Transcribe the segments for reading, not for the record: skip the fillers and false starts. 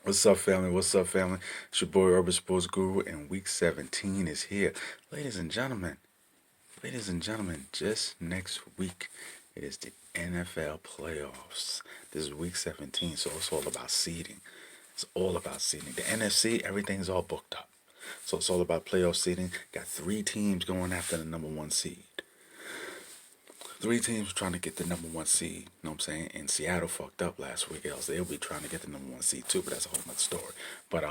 What's up, family? What's up, family? It's your boy Urban Sports Guru, and Week 17 is here. Ladies and gentlemen, just next week, it is the NFL playoffs. This is Week 17, so it's all about seeding. It's all about seeding. The NFC, everything's all booked up. So it's all about playoff seeding. Got three teams going after the number one seed. Three teams trying to get the number one seed. You know what I'm saying? And Seattle fucked up last week, else they'll be trying to get the number one seed too. But that's a whole nother story. But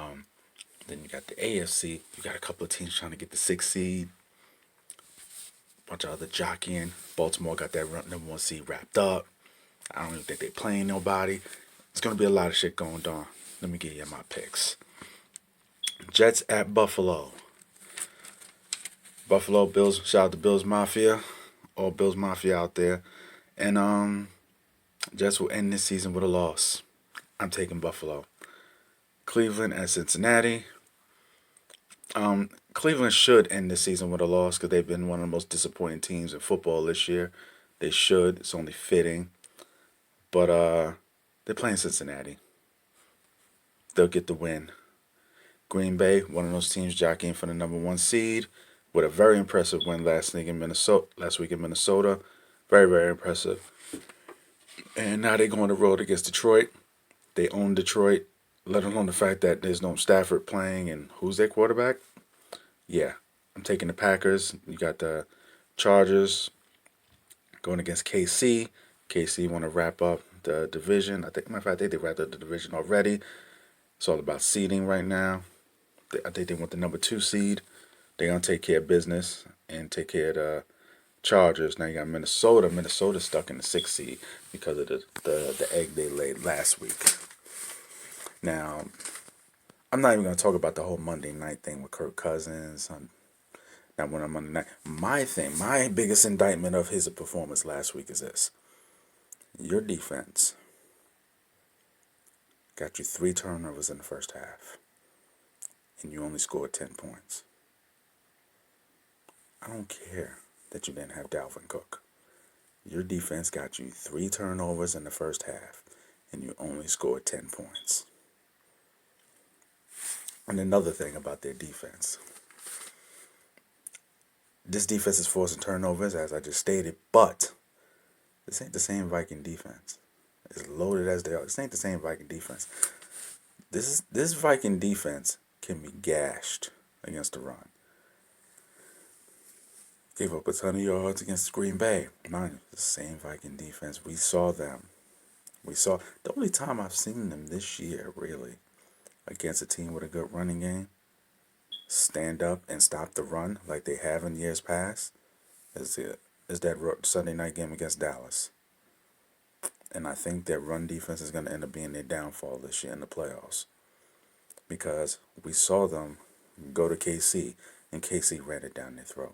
then you got the AFC. You got a couple of teams trying to get the sixth seed. Bunch of other jockeying. Baltimore got that number one seed wrapped up. I don't even think they playing nobody. It's gonna be a lot of shit going on. Let me give you my picks. Jets at Buffalo. Buffalo Bills. Shout out to Bills Mafia. All Bills Mafia out there. And Jets will end this season with a loss. I'm taking Buffalo. Cleveland at Cincinnati. Cleveland should end the season with a loss because they've been one of the most disappointing teams in football this year. They should. It's only fitting. But they're playing Cincinnati. They'll get the win. Green Bay, one of those teams jockeying for the number one seed, with a very impressive win last week in Minnesota. Very, very impressive. And now they're going to road against Detroit. They own Detroit, let alone the fact that there's no Stafford playing and who's their quarterback? Yeah, I'm taking the Packers. You got the Chargers going against KC. KC want to wrap up the division. Matter of fact, they wrapped up the division already. It's all about seeding right now. I think they want the number two seed. They're gonna take care of business and take care of the Chargers. Now you got Minnesota. Minnesota's stuck in the sixth seed because of the egg they laid last week. Now, I'm not even gonna talk about the whole Monday night thing with Kirk Cousins. Not when on Monday night. My biggest indictment of his performance last week is this: your defense got you three turnovers in the first half, and you only scored 10 points. I don't care that you didn't have Dalvin Cook. Your defense got you three turnovers in the first half, and you only scored 10 points. And another thing about their defense, this defense is forcing turnovers, as I just stated, but this ain't the same Viking defense. As loaded as they are, this ain't the same Viking defense. This Viking defense can be gashed against the run. Gave up a ton of yards against Green Bay. Mind you, the same Viking defense. We saw them. The only time I've seen them this year, really, against a team with a good running game, stand up and stop the run like they have in years past, is that Sunday night game against Dallas. And I think their run defense is going to end up being their downfall this year in the playoffs. Because we saw them go to KC, and KC ran it down their throat.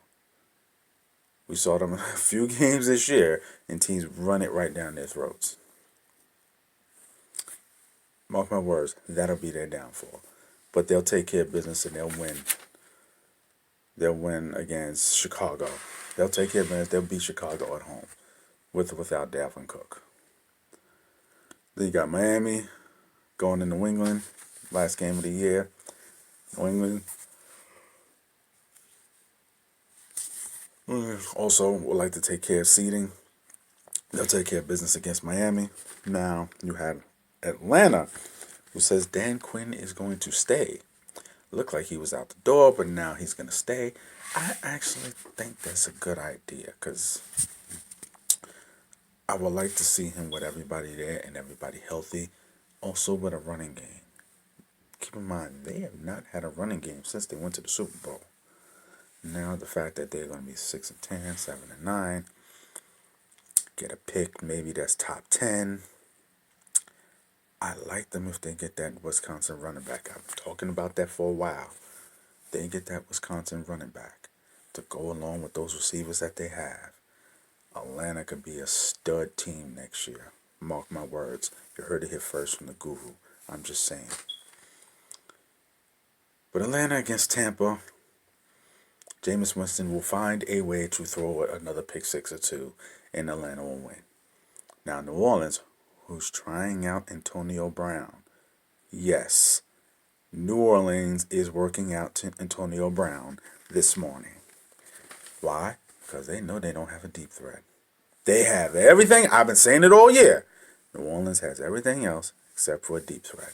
We saw them in a few games this year, and teams run it right down their throats. Mark my words, that'll be their downfall. But they'll take care of business and they'll win. They'll win against Chicago. They'll take care of business. They'll beat Chicago at home, with or without Dalvin Cook. Then you got Miami going to New England, last game of the year. New England also would like to take care of seeding. They'll take care of business against Miami. Now you have Atlanta, who says Dan Quinn is going to stay. Looked like he was out the door, but now he's going to stay. I actually think that's a good idea because I would like to see him with everybody there and everybody healthy. Also with a running game. Keep in mind, they have not had a running game since they went to the Super Bowl. Now the fact that they're going to be 6-10, 7-9, get a pick, maybe that's top 10. I like them if they get that Wisconsin running back. I've been talking about that for a while. They get that Wisconsin running back to go along with those receivers that they have. Atlanta could be a stud team next year. Mark my words. You heard it here first from the guru. I'm just saying. But Atlanta against Tampa, Jameis Winston will find a way to throw another pick six or two, and Atlanta will win. Now, New Orleans, who's trying out Antonio Brown, Yes, New Orleans is working out to Antonio Brown this morning. Why? Because they know they don't have a deep threat. They have everything. I've been saying it all year. New Orleans has everything else except for a deep threat.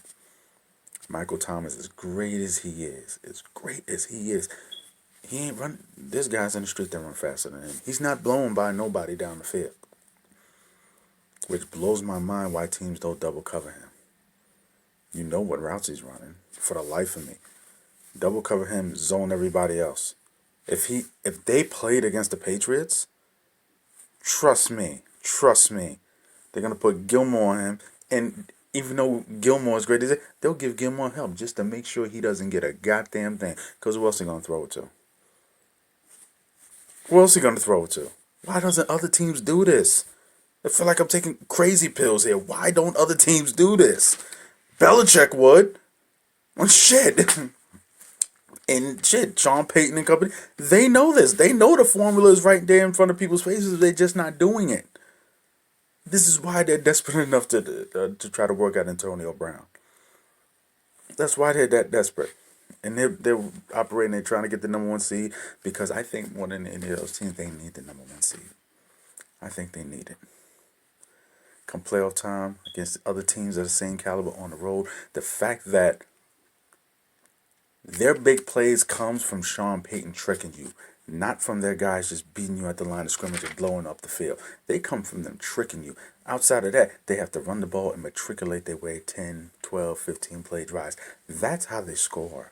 Michael Thomas, as great as he is, he ain't run. There's guys in the street that run faster than him. He's not blown by nobody down the field, which blows my mind why teams don't double cover him. You know what routes he's running. For the life of me, double cover him, zone everybody else. If they played against the Patriots, trust me, they're gonna put Gilmore on him, and even though Gilmore is great, they'll give Gilmore help just to make sure he doesn't get a goddamn thing. Cause who else he gonna throw it to? Who else he gonna throw it to? Why doesn't other teams do this? I feel like I'm taking crazy pills here. Why don't other teams do this? Belichick would. Well, shit. And shit, Sean Payton and company, they know this. They know the formula is right there in front of people's faces. They're just not doing it. This is why they're desperate enough to try to work out Antonio Brown. That's why they're that desperate. And they're operating, they're trying to get the number one seed because I think more than any of those teams, they need the number one seed. I think they need it. Come playoff time against other teams of the same caliber on the road, the fact that their big plays comes from Sean Payton tricking you, not from their guys just beating you at the line of scrimmage and blowing up the field. They come from them tricking you. Outside of that, they have to run the ball and matriculate their way 10, 12, 15 play drives. That's how they score,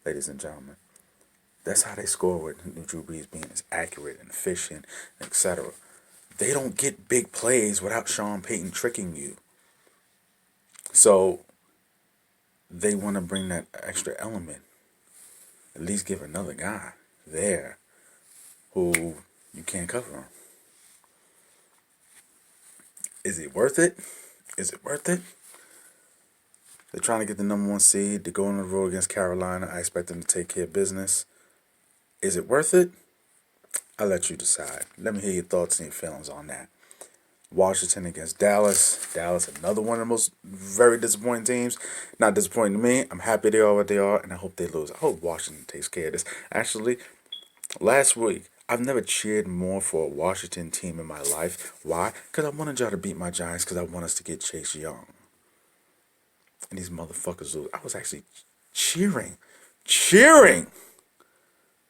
ladies and gentlemen. That's how they score with Drew Brees being as accurate and efficient, etc. They don't get big plays without Sean Payton tricking you. So they want to bring that extra element. At least give another guy there who you can't cover him. Is it worth it? Is it worth it? They're trying to get the number one seed to go on the road against Carolina. I expect them to take care of business. Is it worth it? I'll let you decide. Let me hear your thoughts and your feelings on that. Washington against Dallas. Dallas, another one of the most very disappointing teams. Not disappointing to me. I'm happy they are what they are, and I hope they lose. I hope Washington takes care of this. Actually, last week, I've never cheered more for a Washington team in my life. Why? Because I wanted y'all to beat my Giants because I want us to get Chase Young. And these motherfuckers lose. I was actually cheering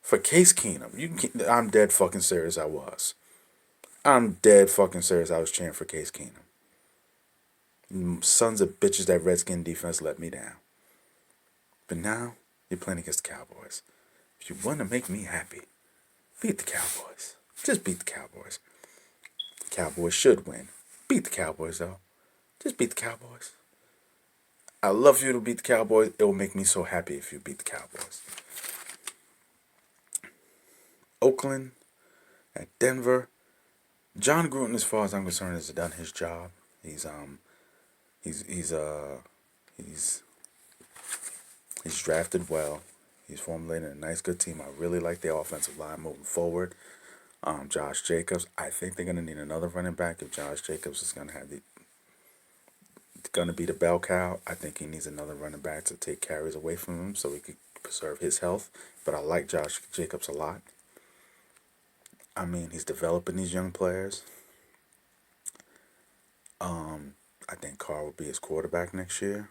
for Case Keenum. I'm dead fucking serious. I'm dead fucking serious. I was cheering for Case Keenum. Sons of bitches, that Redskin defense let me down. But now, you're playing against the Cowboys. If you want to make me happy, beat the Cowboys. Just beat the Cowboys. Cowboys should win. Beat the Cowboys, though. Just beat the Cowboys. I love you to beat the Cowboys. It will make me so happy if you beat the Cowboys. Oakland at Denver. John Gruden, as far as I'm concerned, has done his job. He's drafted well. He's formulated a nice, good team. I really like their offensive line moving forward. Josh Jacobs. I think they're gonna need another running back if Josh Jacobs is gonna be the bell cow. I think he needs another running back to take carries away from him so he could preserve his health. But I like Josh Jacobs a lot. I mean, he's developing these young players. I think Carr will be his quarterback next year.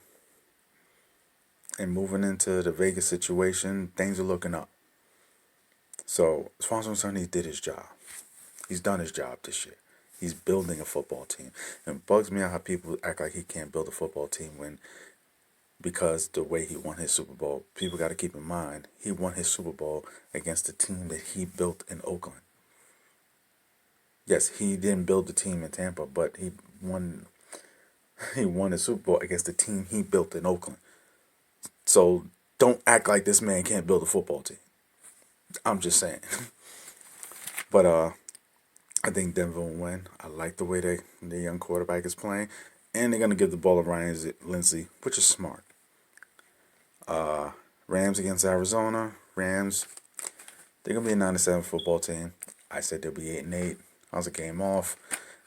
And moving into the Vegas situation, things are looking up. So, as far as I'm concerned, he did his job. He's done his job this year. He's building a football team. And it bugs me out how people act like he can't build a football team because the way he won his Super Bowl, people got to keep in mind, he won his Super Bowl against the team that he built in Oakland. Yes, he didn't build the team in Tampa, but he won his Super Bowl against the team he built in Oakland. So don't act like this man can't build a football team. I'm just saying. But I think Denver will win. I like the way the young quarterback is playing. And they're going to give the ball to Ryan Lindsay, which is smart. Rams against Arizona. Rams, they're going to be a 9-7 football team. I said they'll be 8-8. I was a game off.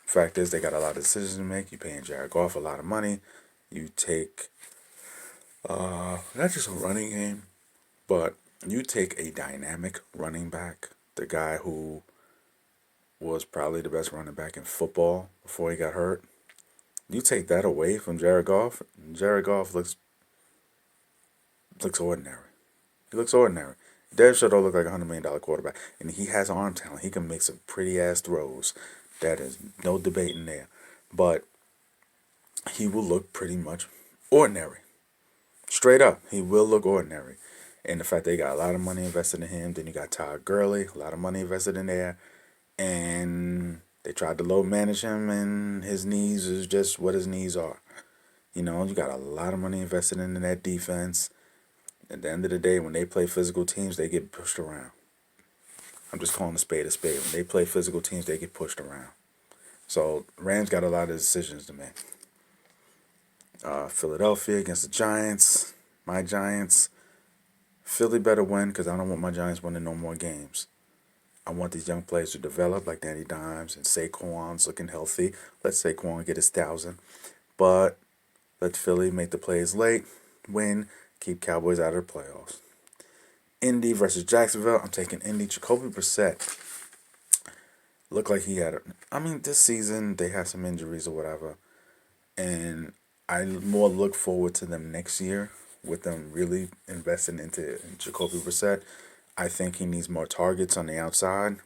Fact is, they got a lot of decisions to make. You're paying Jared Goff a lot of money. You take Not just a running game, but you take a dynamic running back, the guy who was probably the best running back in football before he got hurt. You take that away from Jared Goff, Jared Goff looks ordinary. He looks ordinary. Dave should look like $100 million quarterback, and he has arm talent. He can make some pretty ass throws. That is no debating there. But he will look pretty much ordinary. Straight up, he will look ordinary. And the fact they got a lot of money invested in him, then you got Todd Gurley, a lot of money invested in there, and they tried to low manage him, and his knees is just what his knees are. You got a lot of money invested in that defense. At the end of the day, when they play physical teams, they get pushed around. I'm just calling a spade a spade. When they play physical teams, they get pushed around. So Rams got a lot of decisions to make. Philadelphia against the Giants. My Giants. Philly better win because I don't want my Giants winning no more games. I want these young players to develop like Danny Dimes and Saquon's looking healthy. Let Saquon get his 1,000. But let Philly make the plays late, win, keep Cowboys out of the playoffs. Indy versus Jacksonville. I'm taking Indy. Jacoby Brissett looked like he had this season they had some injuries or whatever. And I more look forward to them next year with them really investing into Jacoby Brissett. I think he needs more targets on the outside.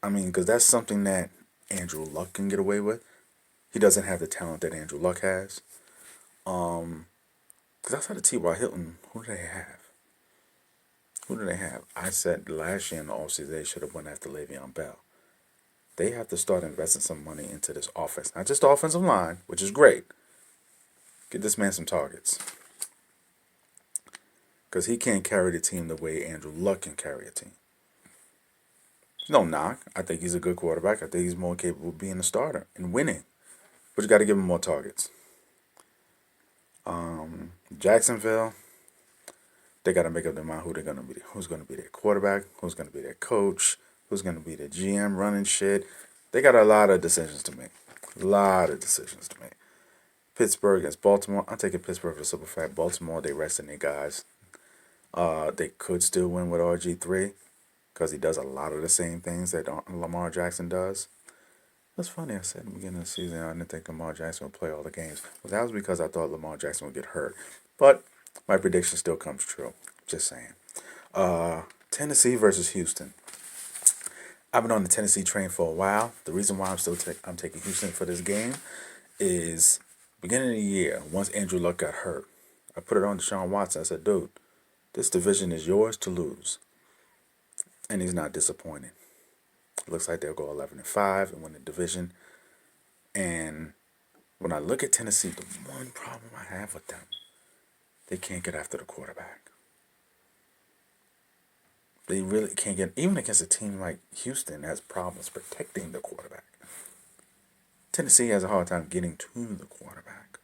Because that's something that Andrew Luck can get away with. He doesn't have the talent that Andrew Luck has. Because outside of T.Y. Hilton, who do they have? Who do they have? I said last year in the offseason they should have went after Le'Veon Bell. They have to start investing some money into this offense. Not just the offensive line, which is great. Get this man some targets. Because he can't carry the team the way Andrew Luck can carry a team. No knock. I think he's a good quarterback. I think he's more capable of being a starter and winning. But you got to give him more targets. Jacksonville, they got to make up their mind who they're going to be. Who's going to be their quarterback? Who's going to be their coach? Who's going to be their GM running shit? They got a lot of decisions to make. Pittsburgh against Baltimore. I'm taking Pittsburgh for the simple fact. Baltimore, they resting their guys. They could still win with RG3 because he does a lot of the same things that Lamar Jackson does. That's funny. I said in the beginning of the season I didn't think Lamar Jackson would play all the games. Well, that was because I thought Lamar Jackson would get hurt. But my prediction still comes true. Just saying. Tennessee versus Houston. I've been on the Tennessee train for a while. The reason why I'm taking Houston for this game is beginning of the year, once Andrew Luck got hurt, I put it on Deshaun Watson. I said, dude, this division is yours to lose. And he's not disappointed. Looks like they'll go 11-5 and win the division. And when I look at Tennessee, the one problem I have with them, they can't get after the quarterback. They really can't get, even against a team like Houston that has problems protecting the quarterback. Tennessee has a hard time getting to the quarterback.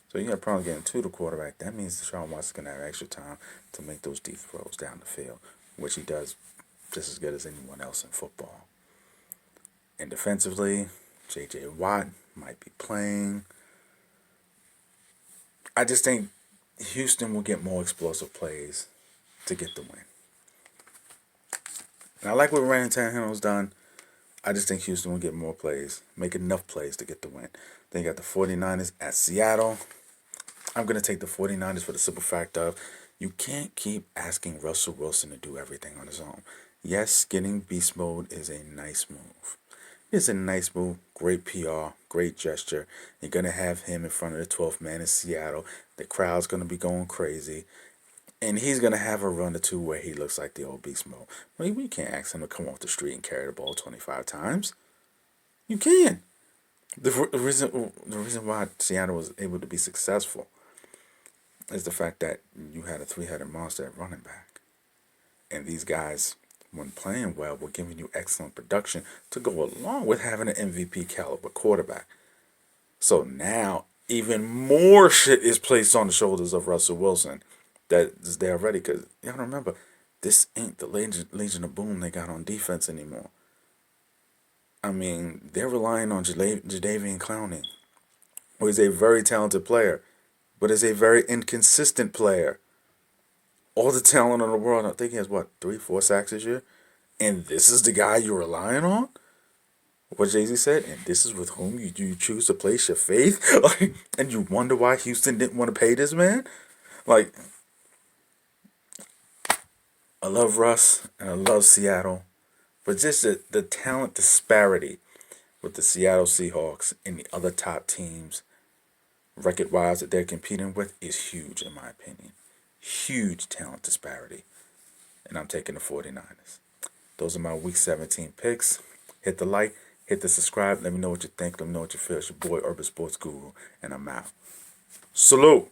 So you have problems getting to the quarterback. That means Deshaun Watson's going to have extra time to make those deep throws down the field, which he does just as good as anyone else in football. And defensively, J.J. Watt might be playing. I just think Houston will get more explosive plays to get the win. And I like what Ryan Tannehill's done. I just think Houston will get more plays, make enough plays to get the win. Then you got the 49ers at Seattle. I'm going to take the 49ers for the simple fact of you can't keep asking Russell Wilson to do everything on his own. Yes, getting beast mode is a nice move. It's a nice move, great PR, great gesture. You're going to have him in front of the 12th man in Seattle. The crowd's going to be going crazy. And he's going to have a run or two where he looks like the old beast mode. Well, we can't ask him to come off the street and carry the ball 25 times. You can. The reason why Seattle was able to be successful is the fact that you had a three-headed monster at running back. And these guys, when playing well, were giving you excellent production to go along with having an MVP caliber quarterback. So now, even more shit is placed on the shoulders of Russell Wilson that is there already. Because you gotta remember, this ain't the Legion of Boom they got on defense anymore. They're relying on Jadeveon Clowney, who is a very talented player. but is a very inconsistent player. All the talent in the world, I think he has what, 3, 4 sacks this year? And this is the guy you're relying on? What Jay-Z said, and this is with whom you choose to place your faith? Like, and you wonder why Houston didn't want to pay this man? Like, I love Russ and I love Seattle, but just the talent disparity with the Seattle Seahawks and the other top teams, record wise, that they're competing with is huge, in my opinion. Huge talent disparity. And I'm taking the 49ers. Those are my Week 17 picks. Hit the like, hit the subscribe. Let me know what you think. Let me know what you feel. It's your boy, Urban Sports Guru, and I'm out. Salute.